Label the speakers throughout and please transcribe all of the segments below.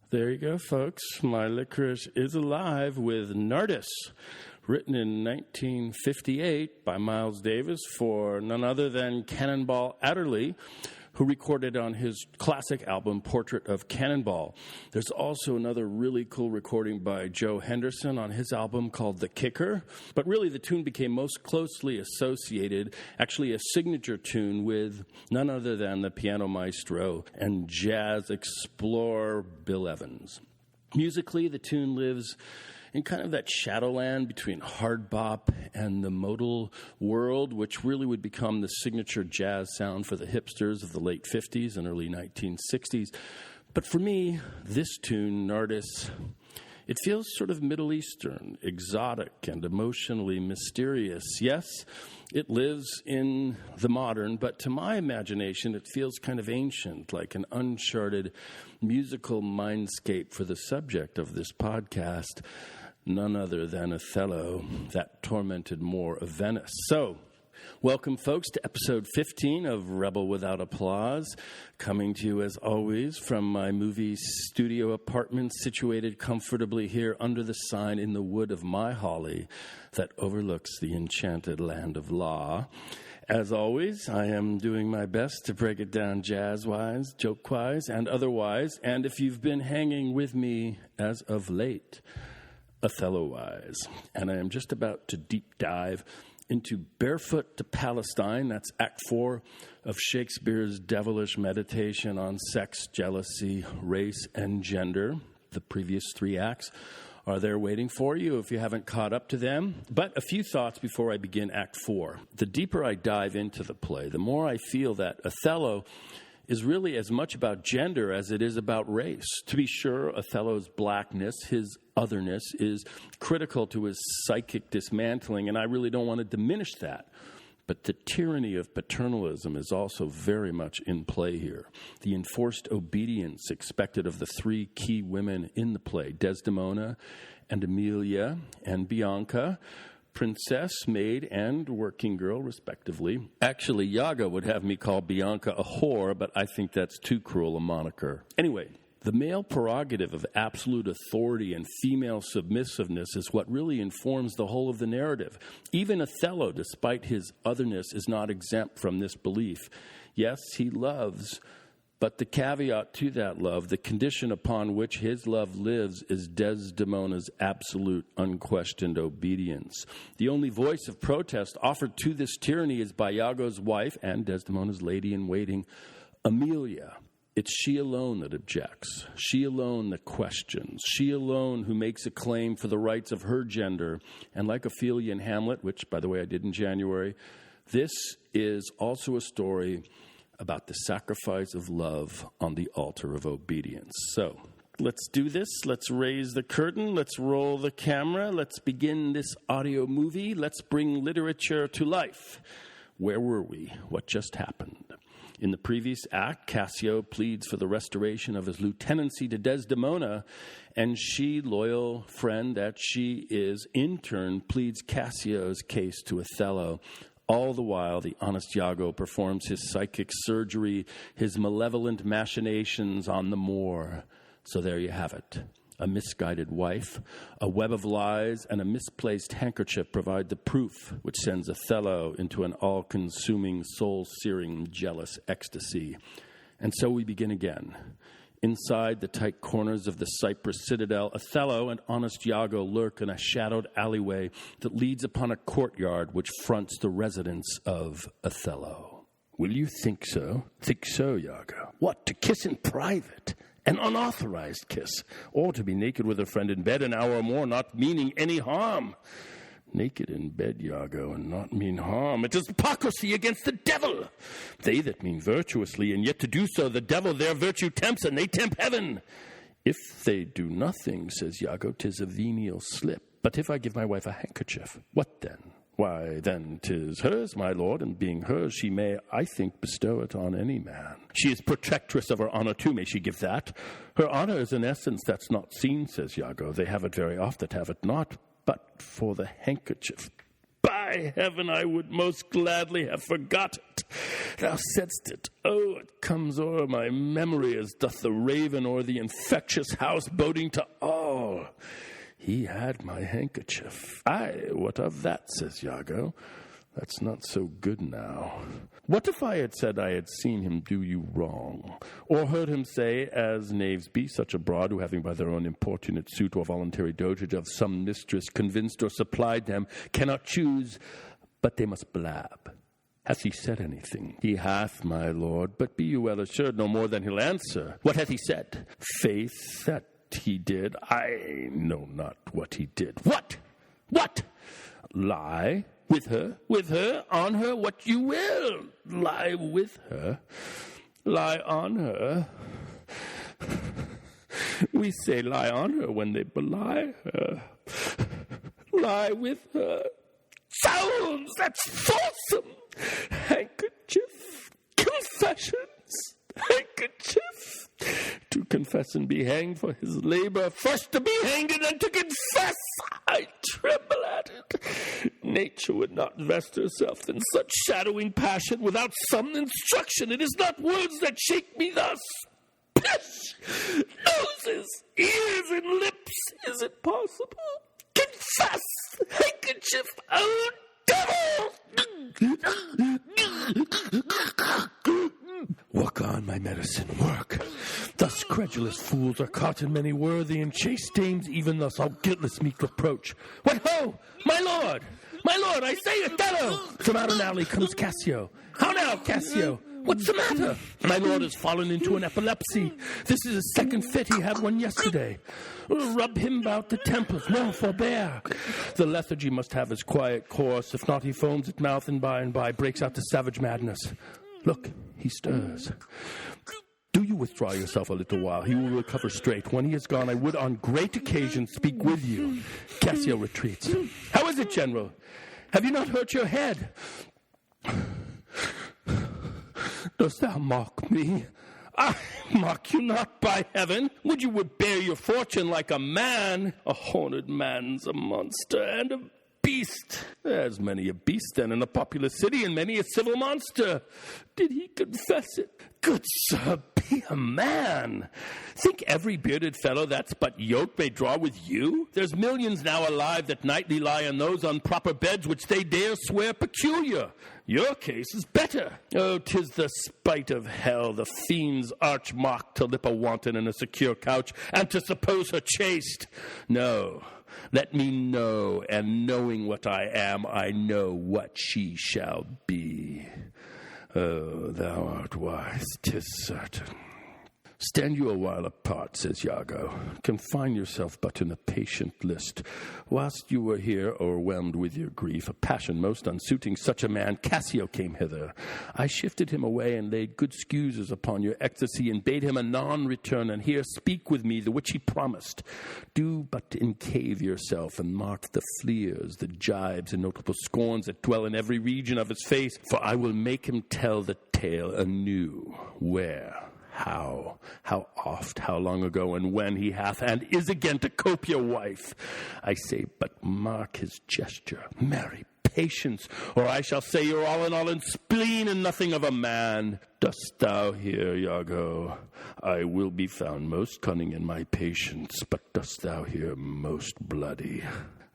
Speaker 1: There you go, folks. My Licorice is alive with Nardis, written in 1958 by Miles Davis for none other than Cannonball Adderley, who recorded on his classic album, Portrait of Cannonball. There's also another really cool recording by Joe Henderson on his album called The Kicker. But really, the tune became most closely associated, actually a signature tune, with none other than the piano maestro and jazz explorer Bill Evans. Musically, the tune lives in kind of that shadowland between hard bop and the modal world, which really would become the signature jazz sound for the hipsters of the late 50s and early 1960s. But for me, this tune, Nardis, it feels sort of Middle Eastern, exotic, and emotionally mysterious. Yes, it lives in the modern, but to my imagination, it feels kind of ancient, like an uncharted musical mindscape for the subject of this podcast, none other than Othello, that tormented Moor of Venice. So, welcome, folks, to episode 15 of Rebel Without Applause, coming to you, as always, from my movie studio apartment situated comfortably here under the sign in the wood of my holly that overlooks the enchanted land of law. As always, I am doing my best to break it down jazz-wise, joke-wise, and otherwise, and if you've been hanging with me as of late, Othello-wise. And I am just about to deep dive into Barefoot to Palestine. That's Act 4 of Shakespeare's devilish meditation on sex, jealousy, race, and gender. The previous 3 acts are there waiting for you if you haven't caught up to them. But a few thoughts before I begin Act 4. The deeper I dive into the play, the more I feel that Othello is really as much about gender as it is about race. To be sure, Othello's blackness, his otherness, is critical to his psychic dismantling, and I really don't want to diminish that. But the tyranny of paternalism is also very much in play here. The enforced obedience expected of the 3 key women in the play, Desdemona and Emilia and Bianca, princess, maid, and working girl, respectively. Actually, Iago would have me call Bianca a whore, but I think that's too cruel a moniker. Anyway, the male prerogative of absolute authority and female submissiveness is what really informs the whole of the narrative. Even Othello, despite his otherness, is not exempt from this belief. Yes, he loves, but the caveat to that love, the condition upon which his love lives, is Desdemona's absolute, unquestioned obedience. The only voice of protest offered to this tyranny is by Iago's wife and Desdemona's lady-in-waiting, Emilia. It's she alone that objects, she alone that questions, she alone who makes a claim for the rights of her gender. And like Ophelia in Hamlet, which, by the way, I did in January, this is also a story about the sacrifice of love on the altar of obedience. So, let's do this. Let's raise the curtain. Let's roll the camera. Let's begin this audio movie. Let's bring literature to life. Where were we? What just happened? In the previous act, Cassio pleads for the restoration of his lieutenancy to Desdemona, and she, loyal friend that she is, in turn pleads Cassio's case to Othello. All the while, the honest Iago performs his psychic surgery, his malevolent machinations on the Moor. So there you have it. A misguided wife, a web of lies, and a misplaced handkerchief provide the proof which sends Othello into an all-consuming, soul-searing, jealous ecstasy. And so we begin again. Inside the tight corners of the Cyprus citadel, Othello and honest Iago lurk in a shadowed alleyway that leads upon a courtyard which fronts the residence of Othello. Will you think so? Think so, Iago. What, to kiss in private? An unauthorized kiss? Or to be naked with a friend in bed an hour or more, not meaning any harm? Naked in bed, Iago, and not mean harm. It is hypocrisy against the devil. They that mean virtuously, and yet to do so, the devil their virtue tempts, and they tempt heaven. If they do nothing, says Iago, 'tis a venial slip. But if I give my wife a handkerchief, what then? Why, then 'tis hers, my lord, and being hers, she may, I think, bestow it on any man. She is protectress of her honor, too, may she give that? Her honor is an essence that's not seen, says Iago. They have it very oft that have it not. But for the handkerchief, By heaven, I would most gladly have forgot it. Thou saidst it. Oh, it comes o'er my memory as doth the raven o'er the infectious house, boding to all. He had my handkerchief. Aye, what of that, says Iago. That's not so good now. What if I had said I had seen him do you wrong, or heard him say, as knaves be, such abroad, who having by their own importunate suit or voluntary dotage of some mistress convinced or supplied them, cannot choose, but they must blab. Hath he said anything? He hath, my lord, but be you well assured no more than he'll answer. What hath he said? Faith, that he did. I know not what he did. What? Lie? With her, on her, what you will. Lie with her, lie on her. We say lie on her when they belie her. Lie with her. Sounds, that's fulsome. Handkerchief, confessions, handkerchief. To confess and be hanged for his labor, first to be hanged and then to confess. I tremble at it. Nature would not vest herself in such shadowing passion without some instruction. It is not words that shake me thus. Pish! Noses, ears, and lips. Is it possible? Confess! Handkerchief! Oh, devil! Work on, my medicine, work. Thus credulous fools are caught in many worthy and chaste dames, even thus all guiltless meet reproach. What ho! My lord! My lord, I say, Othello! From out an alley comes Cassio. How now, Cassio? What's the matter? My lord has fallen into an epilepsy. This is his second fit. He had one yesterday. Rub him about the temples. No, forbear. The lethargy must have his quiet course. If not, he foams at mouth and by breaks out to savage madness. Look, he stirs. Do you withdraw yourself a little while. He will recover straight. When he is gone, I would on great occasion speak with you. Cassio retreats. How is it, General? Have you not hurt your head? Dost thou mock me? I mock you not, by heaven. Would you would bear your fortune like a man? A horned man's a monster and a beast. There's many a beast then in a populous city and many a civil monster. Did he confess it? Good sir, be a man. Think every bearded fellow that's but yoke may draw with you? There's millions now alive that nightly lie in those unproper beds which they dare swear peculiar. Your case is better. Oh, 'tis the spite of hell, the fiend's arch mock to lip a wanton in a secure couch, and to suppose her chaste. No, let me know, and knowing what I am, I know what she shall be. Oh, thou art wise, 'tis certain. Stand you a while apart, says Iago. Confine yourself but in a patient list. Whilst you were here, o'erwhelmed with your grief, a passion most unsuiting such a man, Cassio came hither. I shifted him away and laid good scuses upon your ecstasy, and bade him anon return, and here speak with me, the which he promised. Do but encave yourself, and mark the fleers, the gibes, and notable scorns that dwell in every region of his face, for I will make him tell the tale anew. Where? How oft, how long ago, and when he hath and is again to cope your wife. I say, but mark his gesture. Marry, patience, or I shall say you're all in spleen and nothing of a man. Dost thou hear, Iago? I will be found most cunning in my patience, but dost thou hear most bloody?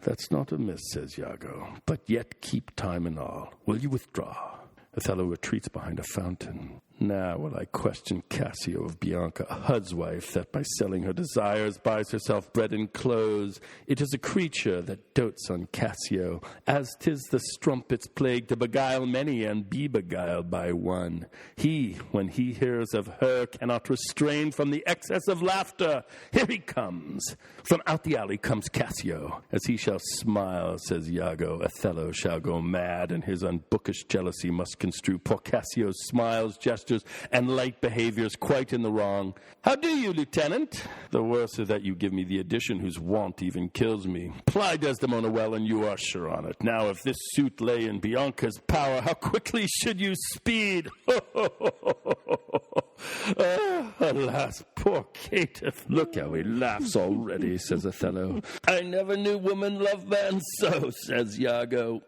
Speaker 1: That's not amiss, says Iago, but yet keep time and all. Will you withdraw? Othello retreats behind a fountain. Now will I question Cassio of Bianca, a huswife that by selling her desires buys herself bread and clothes. It is a creature that dotes on Cassio, as 'tis the strumpet's plague to beguile many and be beguiled by one. He, when he hears of her, cannot restrain from the excess of laughter. Here he comes. From out the alley comes Cassio. As he shall smile, says Iago, Othello shall go mad, and his unbookish jealousy must construe poor Cassio's smiles, gestures, and light behaviors quite in the wrong. How do you, Lieutenant? The worse is that you give me the addition whose want even kills me. Ply Desdemona well, and you are sure on it. Now, if this suit lay in Bianca's power, how quickly should you speed? Alas! Alas, poor caitiff. Look how he laughs already, says Othello. I never knew woman love man so, says Iago.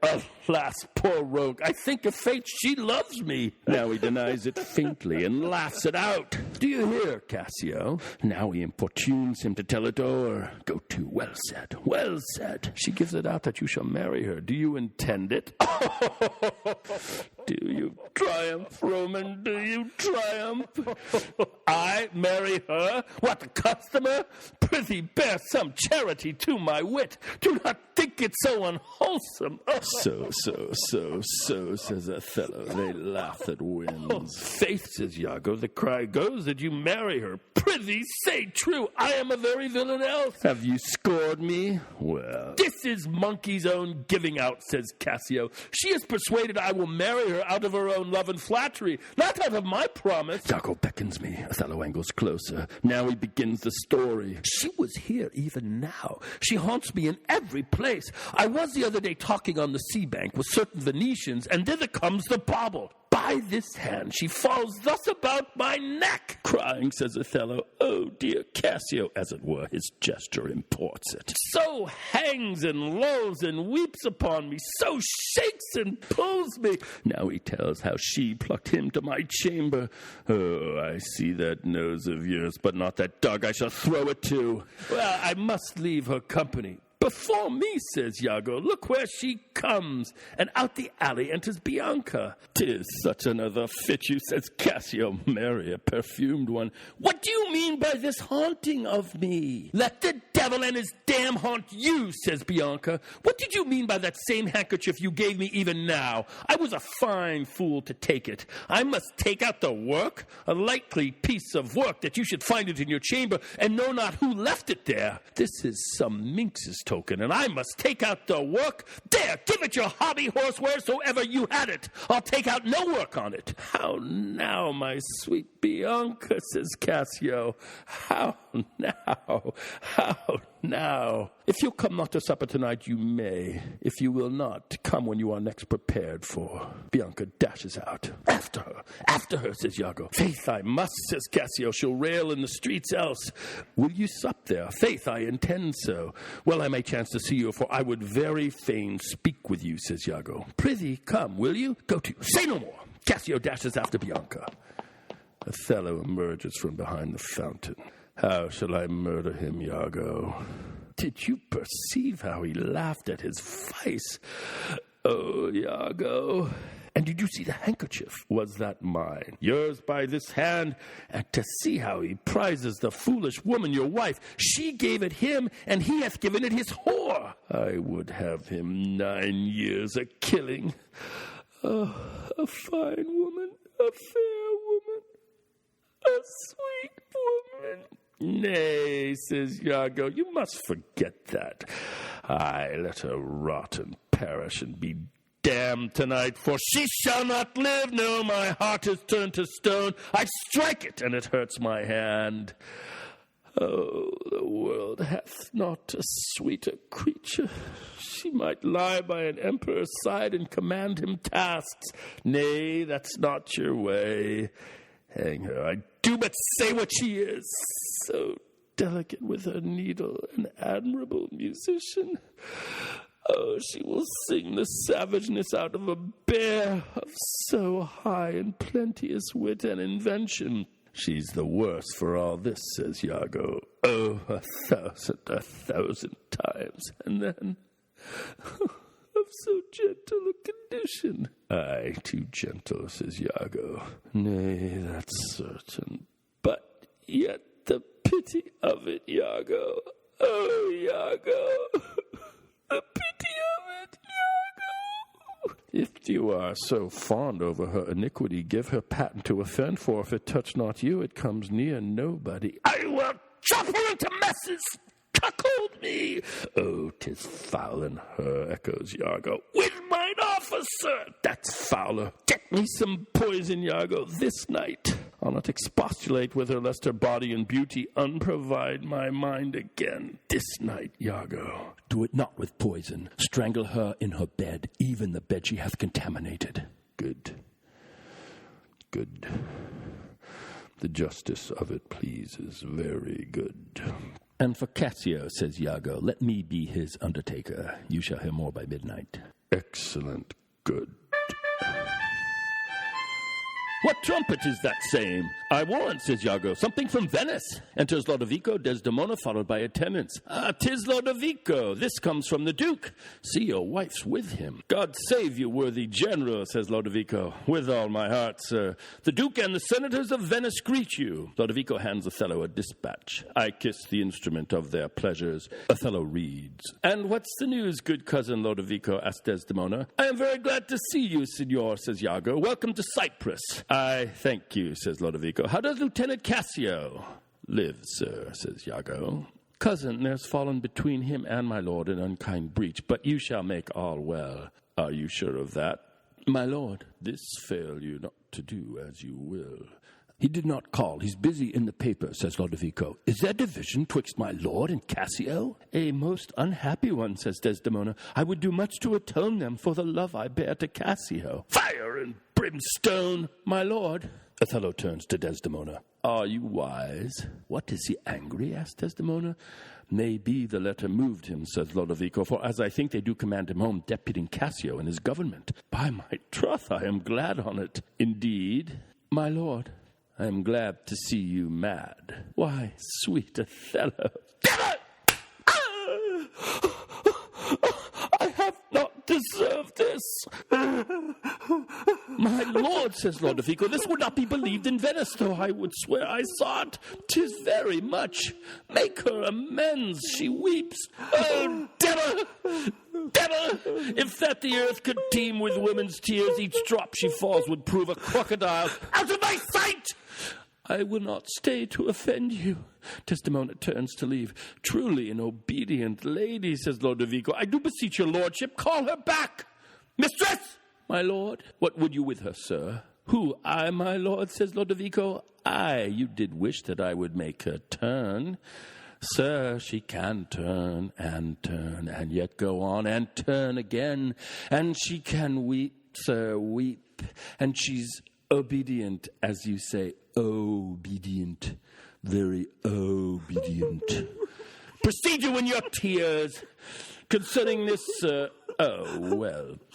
Speaker 1: Alas, poor rogue. I think of fate she loves me. Now he denies it faintly and laughs it out. Do you hear, Cassio? Now he importunes him to tell it o'er. Go to, well said, well said. She gives it out that you shall marry her. Do you intend it? Do you triumph, Roman? Do you triumph? I marry her? What, the customer? Prithee, bear some charity to my wit. Do not think it so unwholesome. So, says Othello. They laugh at winds. Faith, says Iago, the cry goes that you marry her. Prithee, say true. I am a very villain else. Have you scored me? Well, this is monkey's own giving out, says Cassio. She is persuaded I will marry her out of her own love and flattery, not out of my promise. Iago beckons me. Othello angles closer. Now he begins the story. She was here even now. She haunts me in every place. I was the other day talking on the sea bank with certain Venetians, and thither comes the bauble. By this hand she falls thus about my neck, crying, says Othello. Oh, dear Cassio, as it were, his gesture imports it. So hangs and lolls and weeps upon me, so shakes and pulls me. Now he tells how she plucked him to my chamber. Oh, I see that nose of yours, but not that dog I shall throw it to. Well, I must leave her company. Before me, says Iago, look where she comes. And out the alley enters Bianca. 'Tis such another fit you, says Cassio. Marry a perfumed one. What do you mean by this haunting of me? Let the devil and his dam haunt you, says Bianca. What did you mean by that same handkerchief you gave me even now? I was a fine fool to take it. I must take out the work? A likely piece of work that you should find it in your chamber and know not who left it there. This is some minx's token, and I must take out the work. There, give it your hobby horse wheresoever you had it. I'll take out no work on it. How now, my sweet Bianca, says Cassio. How now? How now? If you come not to supper tonight, you may. If you will not, come when you are next prepared for. Bianca dashes out. After her, says Iago. Faith, I must, says Cassio. She'll rail in the streets else. Will you sup there? Faith, I intend so. Well, I may chance to see you, for I would very fain speak with you, says Iago. Prithee, come, will you? Go to. Say no more. Cassio dashes after Bianca. Othello emerges from behind the fountain. How shall I murder him, Iago? Did you perceive how he laughed at his vice? Oh, Iago. And did you see the handkerchief? Was that mine? Yours by this hand? And to see how he prizes the foolish woman, your wife. She gave it him, and he hath given it his whore. I would have him 9 years a-killing. Oh, a fine woman, a fair woman, a sweet woman. Nay, says Iago, you must forget that. Aye, let her rot and perish and be damned tonight, for she shall not live. No, my heart is turned to stone. I strike it, and it hurts my hand. Oh, the world hath not a sweeter creature. She might lie by an emperor's side and command him tasks. Nay, that's not your way. Hang her, I do but say what she is. So delicate with her needle, an admirable musician. Oh, she will sing the savageness out of a bear, of so high and plenteous wit and invention. She's the worse for all this, says Iago. Oh, 1,000 times. And then, of so gentle a condition. Aye, too gentle, says Iago. Nay, that's certain. But yet the pity of it, Iago. Oh, Iago. The pity of it, Iago. If you are so fond over her iniquity, give her patent to offend, for if it touch not you, it comes near nobody. I will chop her into messes. Cuckold me. Oh, 'tis foul in her, echoes Iago. With mine officer. That's fouler. Get me some poison, Iago, this night. I'll not expostulate with her, lest her body and beauty unprovide my mind again. This night, Iago. Do it not with poison. Strangle her in her bed, even the bed she hath contaminated. Good.
Speaker 2: The justice of it pleases very good.
Speaker 3: And for Cassio, says Iago, let me be his undertaker. You shall hear more by midnight.
Speaker 2: Excellent. Good.
Speaker 1: What trumpet is that same? I warrant, says Iago, something from Venice. Enters Lodovico, Desdemona, followed by attendants. 'Tis Lodovico. This comes from the Duke. See, your wife's with him. God save you, worthy general, says Lodovico. With all my heart, sir. The Duke and the senators of Venice greet you. Lodovico hands Othello a dispatch. I kiss the instrument of their pleasures. Othello reads. And what's the news, good cousin Lodovico, asked Desdemona. I am very glad to see you, signor, says Iago. Welcome to Cyprus. I thank you, says Lodovico. How does Lieutenant Cassio? Lives, sir, says Iago. Cousin, there's fallen between him and my lord an unkind breach, but you shall make all well. Are you sure of that? My lord, this fail you not to do as you will.
Speaker 3: He did not call. He's busy in the paper, says Lodovico. Is there division twixt my lord and Cassio?
Speaker 1: A most unhappy one, says Desdemona. I would do much to atone them for the love I bear to Cassio. Fire and brimstone, my lord.
Speaker 3: Othello turns to Desdemona.
Speaker 1: Are you wise?
Speaker 3: What, is he angry? asked Desdemona.
Speaker 1: Maybe the letter moved him, says Lodovico, for as I think they do command him home, deputing Cassio in his government. By my troth, I am glad on it. Indeed, my lord, I am glad to see you mad. Why, sweet Othello. Damn it! I have not deserved this. My lord, says Lodovico, this would not be believed in Venice, though I would swear I saw it. 'Tis very much. Make her amends, she weeps. Oh, devil! Devil! If that the earth could teem with women's tears, each drop she falls would prove a crocodile. Out of my sight! I will not stay to offend you. Desdemona turns to leave. Truly an obedient lady, says Lodovico. I do beseech your lordship, call her back. Mistress! My lord, what would you with her, sir? Who, I, my lord, says Lodovico. Aye, you did wish that I would make her turn. Sir, she can turn, and yet go on, and turn again. And she can weep, sir, weep. And she's obedient, as you say, obedient, very obedient. Proceed you in your tears. Concerning this,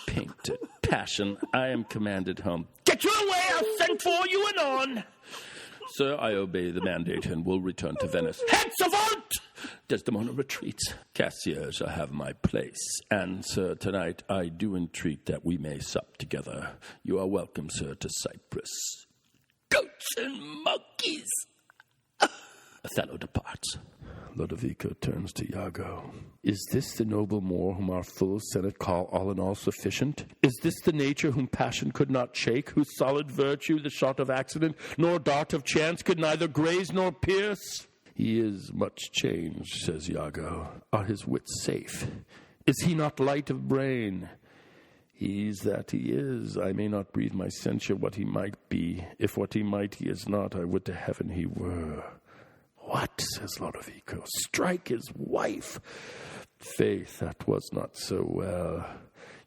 Speaker 1: painted passion, I am commanded home. Get you away, I'll send for you anon. Sir, I obey the mandate and will return to Venice. Hence, avaunt! Desdemona retreats. Cassio shall have my place. And, sir, tonight I do entreat that we may sup together. You are welcome, sir, to Cyprus. Goats and monkeys! Othello departs.
Speaker 2: Lodovico turns to Iago. Is this the noble Moor whom our full senate call all in all sufficient? Is this the nature whom passion could not shake, whose solid virtue the shot of accident nor dart of chance could neither graze nor pierce? He is much changed, says Iago. Are his wits safe? Is he not light of brain? He's that he is. I may not breathe my censure what he might be. If what he might he is not, I would to heaven he were. What, says Lodovico, strike his wife? Faith, that was not so well.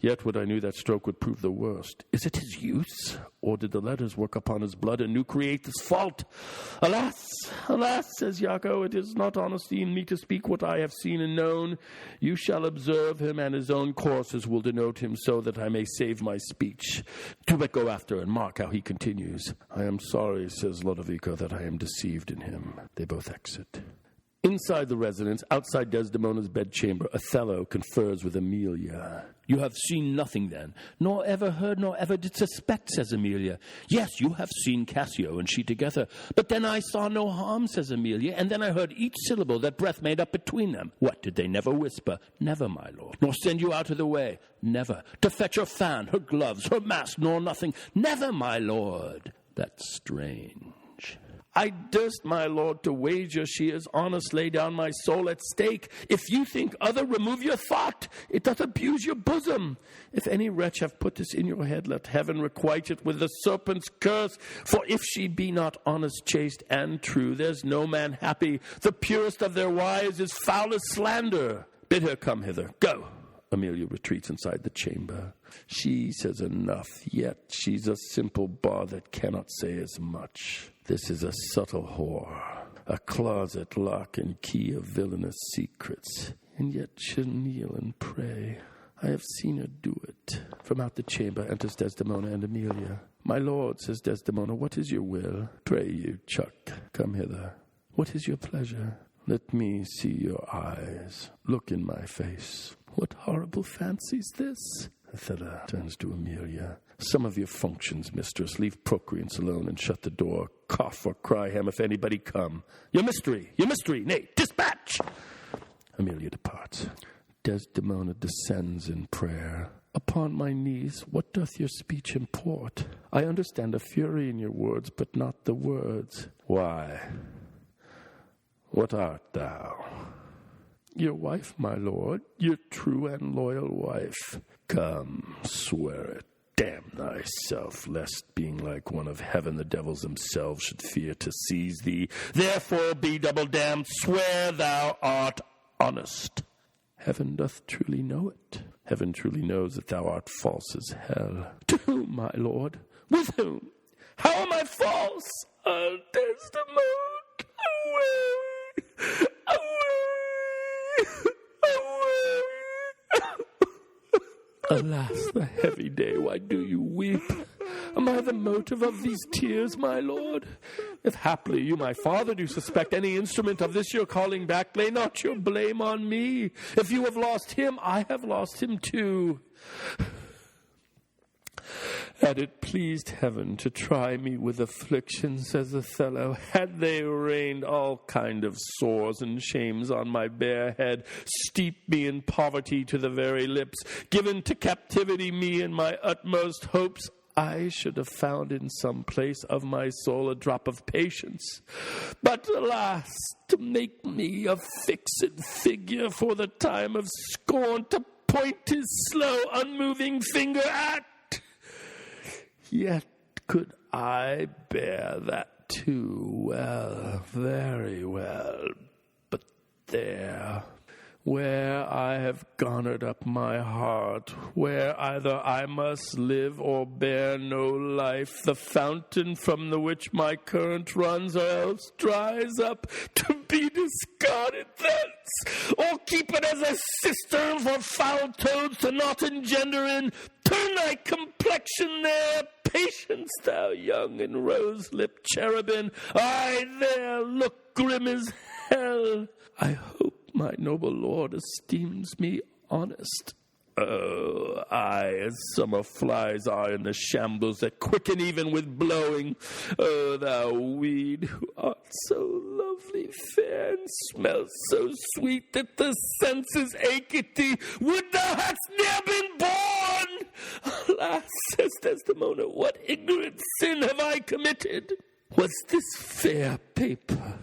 Speaker 2: Yet would I knew that stroke would prove the worst. Is it his use? Or did the letters work upon his blood and new create this fault? Alas, alas, says Iago, it is not honesty in me to speak what I have seen and known. You shall observe him, and his own courses will denote him so that I may save my speech. Do but go after and mark how he continues. I am sorry, says Lodovico, that I am deceived in him. They both exit. Inside the residence, outside Desdemona's bedchamber, Othello confers with Emilia.
Speaker 1: You have seen nothing, then, nor ever heard, nor ever did suspect, says Emilia. Yes, you have seen Cassio and she together. But then I saw no harm, says Emilia, and then I heard each syllable that breath made up between them. What, did they never whisper? Never, my lord. Nor send you out of the way? Never. To fetch her fan, her gloves, her mask, nor nothing? Never, my lord. That's strange. I durst, my lord, to wager she is honest, lay down my soul at stake. If you think other, remove your thought. It doth abuse your bosom. If any wretch have put this in your head, let heaven requite it with the serpent's curse. For if she be not honest, chaste, and true, there's no man happy. The purest of their wives is foul as slander. Bid her come hither. Go.
Speaker 2: Emilia retreats inside the chamber. She says enough, yet she's a simple bar that cannot say as much. This is a subtle whore, a closet lock and key of villainous secrets, and yet she'll kneel and pray. I have seen her do it. From out the chamber enters Desdemona and Emilia. My lord, says Desdemona, what is your will? Pray you, Chuck, come hither. What is your pleasure? Let me see your eyes. Look in my face. What horrible fancy's this? Othello turns to Emilia. Some of your functions, mistress. Leave Procreance alone and shut the door. Cough or cry hem if anybody come. Your mystery! Nay, dispatch! Emilia departs. Desdemona descends in prayer. Upon my knees, what doth your speech import? I understand a fury in your words, but not the words. Why? What art thou? Your wife, my lord, your true and loyal wife. Come, swear it. Damn thyself, lest being like one of heaven, the devils themselves should fear to seize thee. Therefore be double damned, swear thou art honest. Heaven doth truly know it. Heaven truly knows that thou art false as hell. To whom, my lord? With whom? How am I false? Oh, Desdemona, away, away. Alas, the heavy day, why do you weep? Am I the motive of these tears, my lord? If haply you, my father, do suspect any instrument of this your calling back, lay not your blame on me. If you have lost him, I have lost him too. Had it pleased heaven to try me with affliction, says Othello, had they rained all kind of sores and shames on my bare head, steeped me in poverty to the very lips, given to captivity me and my utmost hopes, I should have found in some place of my soul a drop of patience. But alas, to make me a fixed figure for the time of scorn, to point his slow, unmoving finger at. Yet could I bear that too well, very well. But there, where I have garnered up my heart, where either I must live or bear no life, the fountain from the which my current runs or else dries up, to be discarded thence, or keep it as a cistern for foul toads to not engender in. Turn thy complexion there, patience, thou young and rose-lipped cherubin. Aye, there, look grim as hell. I hope my noble lord esteems me honest. Oh, aye, as summer flies are in the shambles that quicken even with blowing. Oh, thou weed, who art so lovely fair, and smell so sweet that the senses ache at thee, would thou hadst ne'er been born! Alas, says Desdemona, what ignorant sin have I committed? Was this fair paper,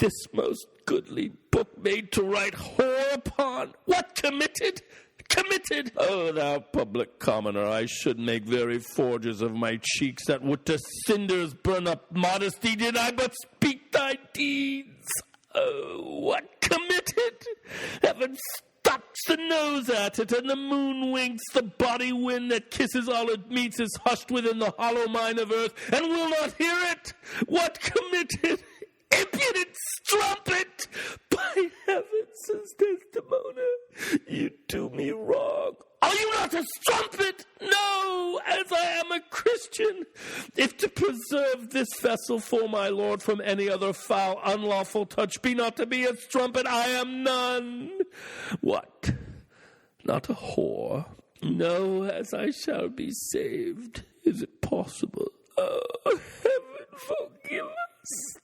Speaker 2: this most goodly book, made to write whore upon? What committed? Committed! Oh, thou public commoner, I should make very forges of my cheeks that would to cinders burn up modesty, did I but speak thy deeds. Oh, what committed? Heaven stops the nose at it, and the moon winks. The body wind that kisses all it meets is hushed within the hollow mine of earth, and will not hear it. What committed? Impudent strumpet! By heaven, says Desdemona, you do me wrong. Are you not a strumpet? No, as I am a Christian. If to preserve this vessel for my lord from any other foul, unlawful touch be not to be a strumpet, I am none. What? Not a whore? No, as I shall be saved. Is it possible? Oh, heaven forgive us.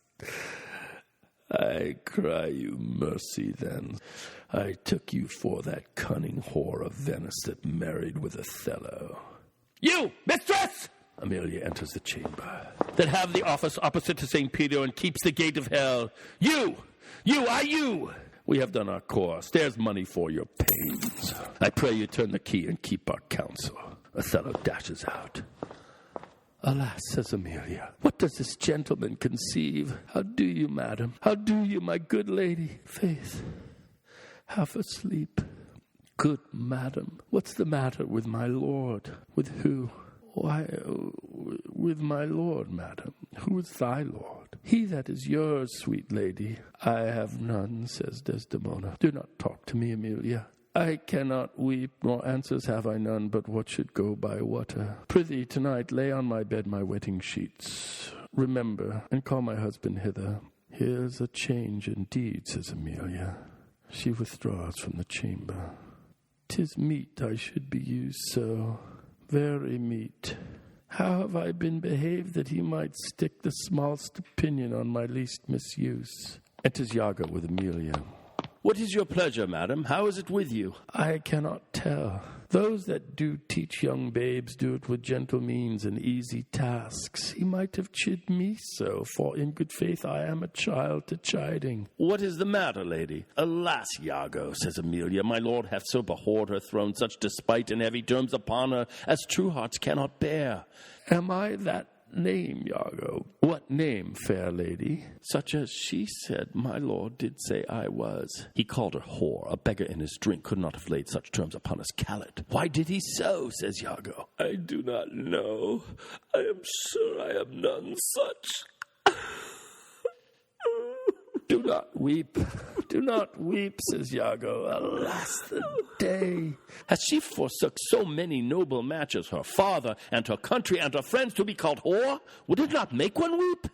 Speaker 2: I cry you mercy, then. I took you for that cunning whore of Venice that married with Othello. You, mistress! Emilia enters the chamber. That have the office opposite to St. Peter and keeps the gate of hell. You! We have done our course. There's money for your pains. I pray you turn the key and keep our counsel. Othello dashes out. Alas, says Emilia, what does this gentleman conceive? How do you, madam? How do you, my good lady? Faith, half asleep. Good madam, what's the matter with my lord? With who? Why, with my lord, madam. Who is thy lord? He that is yours, sweet lady. I have none, says Desdemona. Do not talk to me, Emilia. I cannot weep, nor answers have I none, but what should go by water. Prithee, tonight lay on my bed my wedding sheets. Remember, and call my husband hither. Here's a change indeed, says Emilia. She withdraws from the chamber. 'Tis meet I should be used so, very meet. How have I been behaved that he might stick the smallest opinion on my least misuse? Enters Iago with Emilia.
Speaker 3: What is your pleasure, madam? How is it with you?
Speaker 2: I cannot tell. Those that do teach young babes do it with gentle means and easy tasks. He might have chid me so, for in good faith I am a child to chiding.
Speaker 3: What is the matter, lady? Alas, Iago, says Emilia, my lord hath so abhorred her thrown such despite and heavy terms upon her as true hearts cannot bear.
Speaker 2: Am I that name, Iago? What name, fair lady?
Speaker 3: Such as she said my lord did say I was. He called her whore. A beggar in his drink could not have laid such terms upon his callet. Why did he so, says Iago?
Speaker 1: I do not know. I am sure I am none such.
Speaker 2: Do not weep. Do not weep, says Iago. Alas, the day.
Speaker 3: Has she forsook so many noble matches, her father and her country and her friends, to be called whore? Would it not make one weep?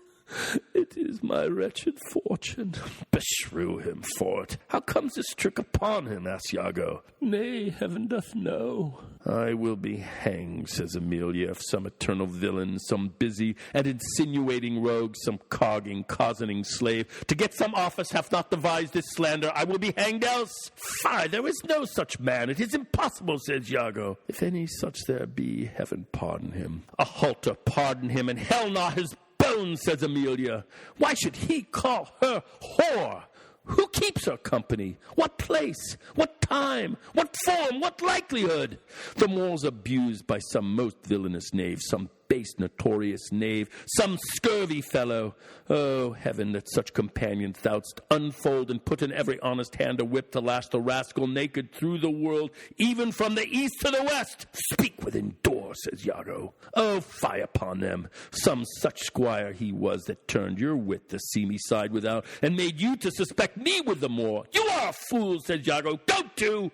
Speaker 2: It is my wretched fortune. Beshrew him for it. How comes this trick upon him, asks Iago.
Speaker 1: Nay, heaven doth know.
Speaker 2: I will be hanged, says Emilia, if some eternal villain, some busy and insinuating rogue, some cozening slave, to get some office hath not devised this slander. I will be hanged else. Fie, there is no such man. It is impossible, says Iago. If any such there be, heaven pardon him. A halter pardon him, and hell gnaw his bones, says Emilia. Why should he call her whore? Who keeps her company? What place? What time? What form? What likelihood? The Moor's abused by some most villainous knave, some base notorious knave, some scurvy fellow. Oh, heaven, that such companions thou'dst unfold and put in every honest hand a whip to lash the rascal naked through the world, even from the east to the west. Speak within doors, says Iago. Oh, fie upon them. Some such squire he was that turned your wit to see me side without, and made you to suspect me with the Moor. You are a fool, says Iago. Go to!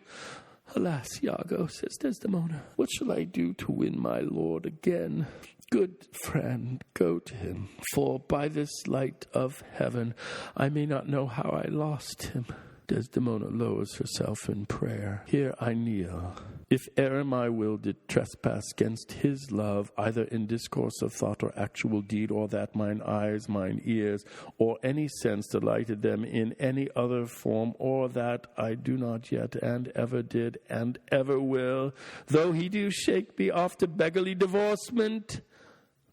Speaker 2: Alas, Iago, says Desdemona, what shall I do to win my lord again? Good friend, go to him, for by this light of heaven I may not know how I lost him. Desdemona lowers herself in prayer. Here I kneel. If e'er my will did trespass against his love, either in discourse of thought or actual deed, or that mine eyes, mine ears, or any sense delighted them in any other form, or that I do not yet, and ever did, and ever will, though he do shake me off to beggarly divorcement,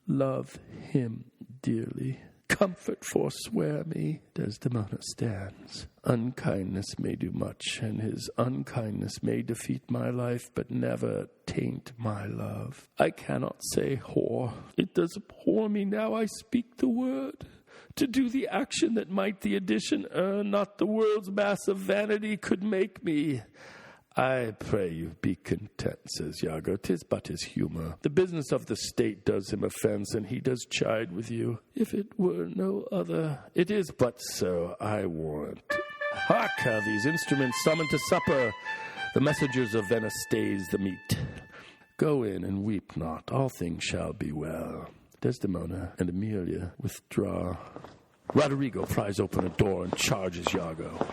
Speaker 2: love him dearly. Comfort forswear me. Desdemona stands. Unkindness may do much, and his unkindness may defeat my life, but never taint my love. I cannot say whore. It does abhor me now I speak the word. To do the action that might the addition earn, not the world's mass of vanity could make me. I pray you be content, says Iago. 'Tis but his humour. The business of the state does him offence, and he does chide with you. If it were no other, it is but so, I warrant. Hark, how these instruments summon to supper. The messengers of Venice stays the meat. Go in and weep not. All things shall be well. Desdemona and Emilia withdraw. Roderigo pries open a door and charges Iago.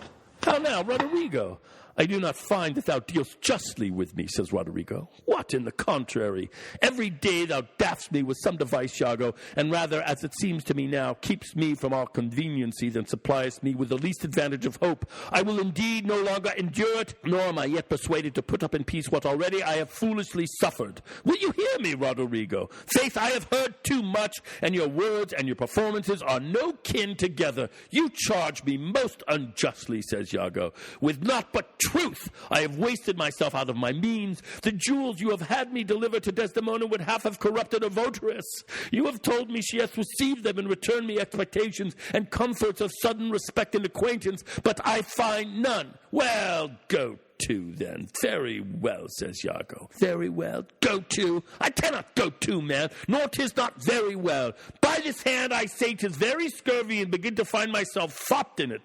Speaker 2: How now, Roderigo? I do not find that thou dealst justly with me, says Roderigo. What, in the contrary? Every day thou daffst me with some device, Iago, and rather, as it seems to me now, keeps me from all conveniency than suppliest me with the least advantage of hope. I will indeed no longer endure it, nor am I yet persuaded to put up in peace what already I have foolishly suffered. Will you hear me, Roderigo? Faith, I have heard too much, and your words and your performances are no kin together. You charge me most unjustly, says Iago, with naught but truth. I have wasted myself out of my means. The jewels you have had me deliver to Desdemona would half have corrupted a votaress. You have told me she hath received them and returned me expectations and comforts of sudden respect and acquaintance, but I find none. Well, go to, then. Very well, says Iago. Very well. Go to? I cannot go to, man, nor 'tis not very well. By this hand I say 'tis very scurvy, and begin to find myself fopped in it.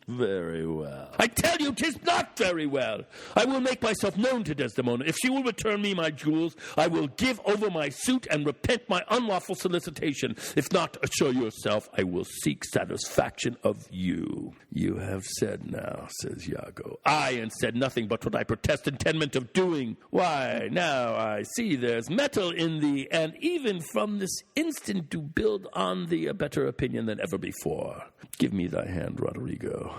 Speaker 3: Very well.
Speaker 2: I tell you 'tis not very well. I will make myself known to Desdemona. If she will return me my jewels, I will give over my suit and repent my unlawful solicitation. If not, assure yourself I will seek satisfaction of you. You have said now, says Iago. I and said nothing but what I protest intendment of doing. Why, now I see there's metal in thee, and even from this instant do build on thee a better opinion than ever before. Give me thy hand, Roderigo.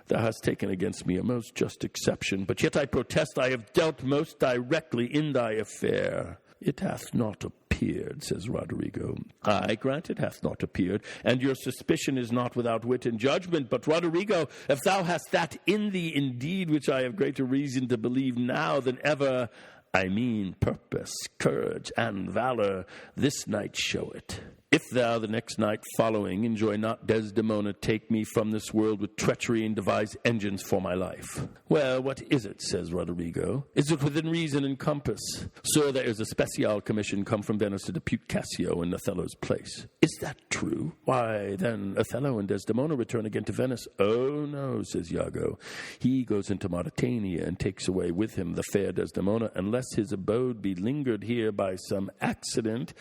Speaker 2: Thou hast taken against me a most just exception, but yet I protest I have dealt most directly in thy affair. It hath not appeared, says Roderigo. I grant it hath not appeared, and your suspicion is not without wit and judgment. But, Roderigo, if thou hast that in thee indeed which I have greater reason to believe now than ever, I mean purpose, courage, and valor, this night show it. If thou the next night following enjoy not Desdemona, take me from this world with treachery and devise engines for my life. Well, what is it, says Roderigo? Is it within reason and compass? Sir, there is a special commission come from Venice to depute Cassio in Othello's place. Is that true? Why, then Othello and Desdemona return again to Venice. Oh, no, says Iago. He goes into Mauritania and takes away with him the fair Desdemona, unless his abode be lingered here by some accident,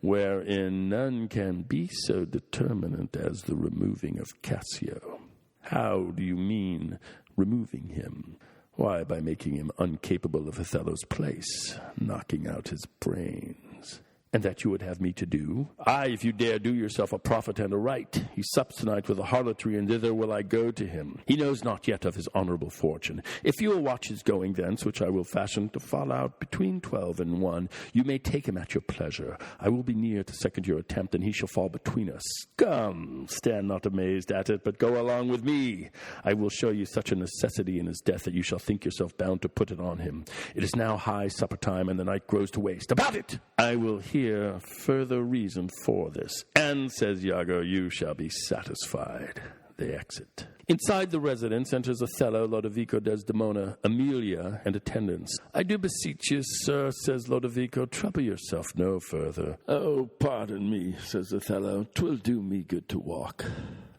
Speaker 2: wherein none can be so determinate as the removing of Cassio. How do you mean, removing him? Why, by making him incapable of Othello's place, knocking out his brains. And that you would have me to do? Aye, if you dare do yourself a profit and a right. He sups tonight with a harlotry, and thither will I go to him. He knows not yet of his honourable fortune. If you will watch his going thence, which I will fashion to fall out between 12 and 1, you may take him at your pleasure. I will be near to second your attempt, and he shall fall between us. Come, stand not amazed at it, but go along with me. I will show you such a necessity in his death that you shall think yourself bound to put it on him. It is now high supper time, and the night grows to waste. About it! I will hear further reason for this. And, says Iago, you shall be satisfied. They exit. Inside the residence enters Othello, Lodovico, Desdemona, Emilia, and attendants. I do beseech you, sir, says Lodovico, trouble yourself no further.
Speaker 3: Oh, pardon me, says Othello. 'Twill do me good to walk.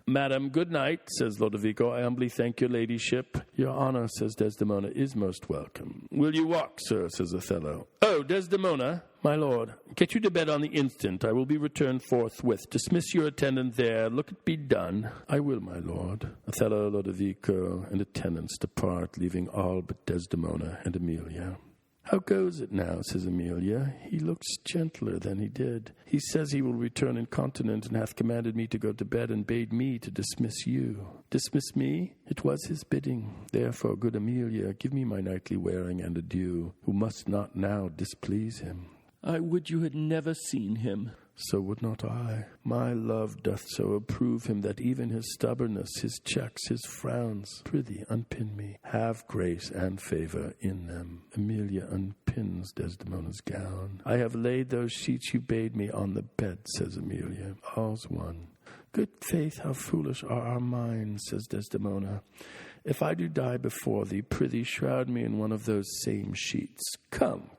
Speaker 2: Madam, good night, says Lodovico. I humbly thank your ladyship. Your honour, says Desdemona, is most welcome. Will you walk, sir, says Othello. Oh, Desdemona, my lord, get you to bed on the instant. I will be returned forthwith. Dismiss your attendant there. Look it be done. I will, my lord. Othello, Lodovico, and attendants depart, leaving all but Desdemona and Emilia. How goes it now, says Emilia. He looks gentler than he did. He says he will return incontinent, and hath commanded me to go to bed, and bade me to dismiss you. Dismiss me? It was his bidding. Therefore, good Emilia, give me my nightly wearing and adieu, who must not now displease him.
Speaker 3: I would you had never seen him.
Speaker 2: So would not I. My love doth so approve him that even his stubbornness, his checks, his frowns, prithee, unpin me. Have grace and favour in them. Emilia unpins Desdemona's gown. I have laid those sheets you bade me on the bed, says Emilia. All's one. Good faith, how foolish are our minds, says Desdemona. If I do die before thee, prithee shroud me in one of those same sheets. Come,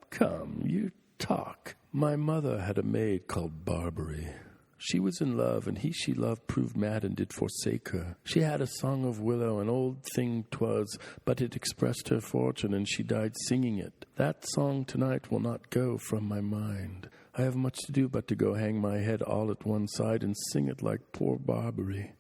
Speaker 2: you talk. My mother had a maid called Barbary. She was in love, and he she loved proved mad and did forsake her. She had a song of willow, an old thing 'twas, but it expressed her fortune, and she died singing it. That song tonight will not go from my mind. I have much to do but to go hang my head all at one side and sing it like poor Barbary.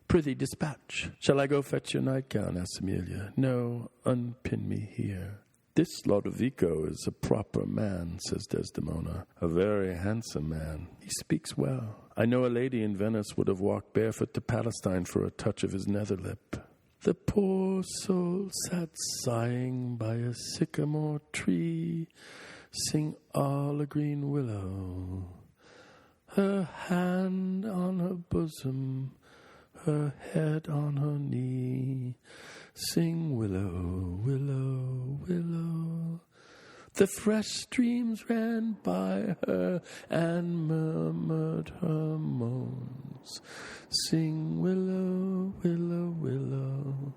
Speaker 2: Prithee, dispatch. Shall I go fetch your nightgown? Asked Emilia. No, unpin me here. This Lodovico is a proper man, says Desdemona, a very handsome man. He speaks well. I know a lady in Venice would have walked barefoot to Palestine for a touch of his nether lip. The poor soul sat sighing by a sycamore tree, sing all a green willow. Her hand on her bosom, her head on her knee, sing willow, willow, willow. The fresh streams ran by her and murmured her moans. Sing willow, willow, willow.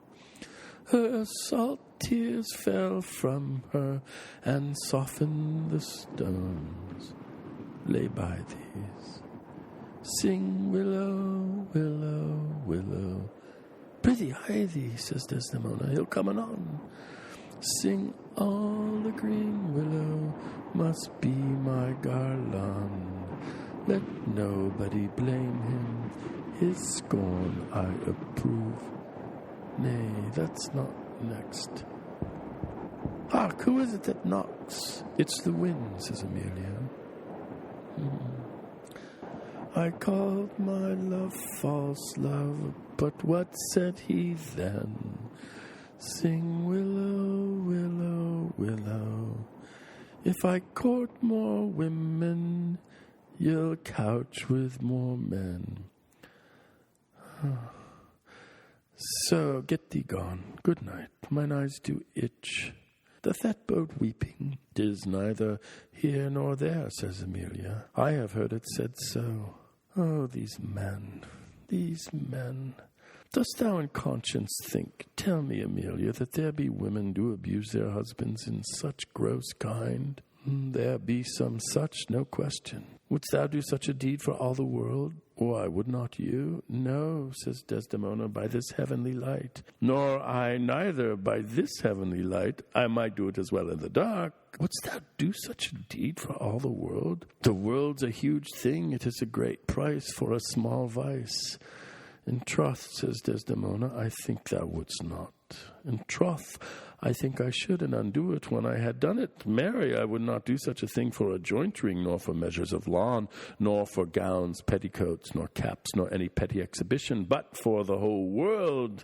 Speaker 2: Her salt tears fell from her and softened the stones. Lay by these. Sing, willow, willow, willow. Prithee, hie thee, says Desdemona, he'll come anon. Sing, all the green willow must be my garland. Let nobody blame him, his scorn I approve. Nay, that's not next. Hark, who is it that knocks? It's the wind, says Emilia. I called my love false love, but what said he then? Sing, willow, willow, willow. If I court more women, you'll couch with more men. So get thee gone. Good night. Mine eyes do itch. Doth that bode weeping? 'Tis neither here nor there, says Emilia. I have heard it said so. Oh, these men, these men. Dost thou in conscience think, tell me, Emilia, that there be women do abuse their husbands in such gross kind? There be some such, no question. Wouldst thou do such a deed for all the world? Why, would not you? No, says Desdemona, by this heavenly light. Nor I neither by this heavenly light. I might do it as well in the dark. Wouldst thou do such a deed for all the world? The world's a huge thing. It is a great price for a small vice. In troth, says Desdemona, I think thou wouldst not. In troth, I think I should, and undo it when I had done it. Marry, I would not do such a thing for a joint ring, nor for measures of lawn, nor for gowns, petticoats, nor caps, nor any petty exhibition, but for the whole world.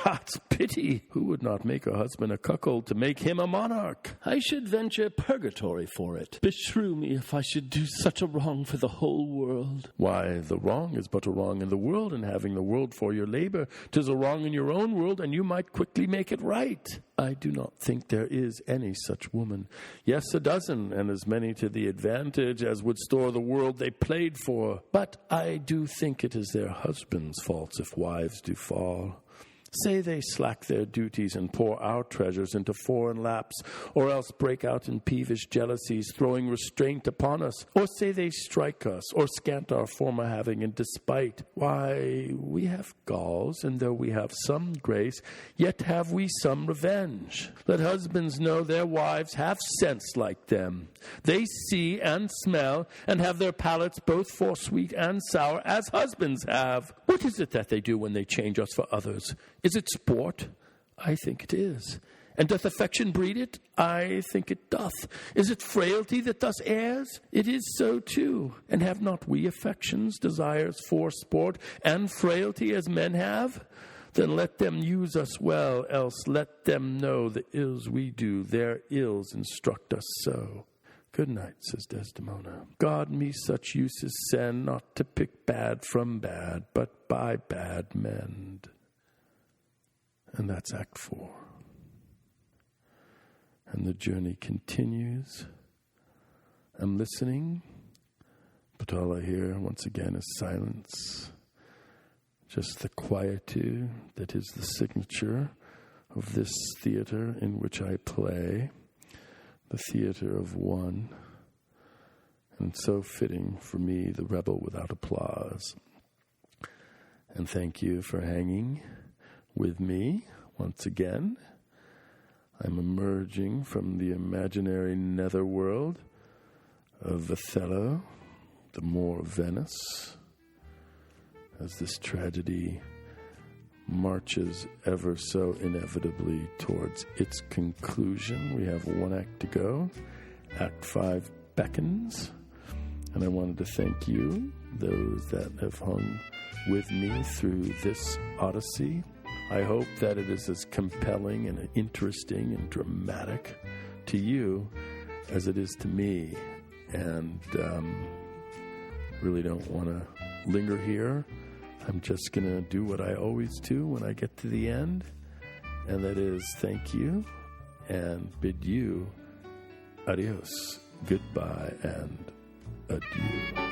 Speaker 2: God's pity! Who would not make a husband a cuckold to make him a monarch?
Speaker 3: I should venture purgatory for it. Beshrew me if I should do such a wrong for the whole world.
Speaker 2: Why, the wrong is but a wrong in the world, and having the world for your labor, 'tis a wrong in your own world, and you might quickly make it right. I do not think there is any such woman. Yes, a dozen, and as many to the advantage as would store the world they played for. But I do think it is their husbands' faults if wives do fall. Say they slack their duties and pour our treasures into foreign laps, or else break out in peevish jealousies, throwing restraint upon us. Or say they strike us, or scant our former having in despite. Why, we have galls, and though we have some grace, yet have we some revenge. Let husbands know their wives have sense like them. They see and smell, and have their palates both for sweet and sour, as husbands have. What is it that they do when they change us for others? Is it sport? I think it is. And doth affection breed it? I think it doth. Is it frailty that thus errs? It is so too. And have not we affections, desires for sport, and frailty as men have? Then let them use us well, else let them know the ills we do, their ills instruct us so. Good night, says Desdemona. God me such uses send, not to pick bad from bad, but by bad mend. And that's Act 4. And the journey continues. I'm listening, but all I hear once again is silence. Just the quietude that is the signature of this theater in which I play, the theater of one. And so fitting for me, the rebel without applause. And thank you for hanging with me once again. I'm emerging from the imaginary netherworld of Othello, the Moor of Venice, as this tragedy marches ever so inevitably towards its conclusion. We have one act to go. Act 5 beckons. And I wanted to thank you, those that have hung with me through this odyssey. I hope that it is as compelling and interesting and dramatic to you as it is to me. And really don't want to linger here. I'm just going to do what I always do when I get to the end, and that is thank you and bid you adios, goodbye, and adieu.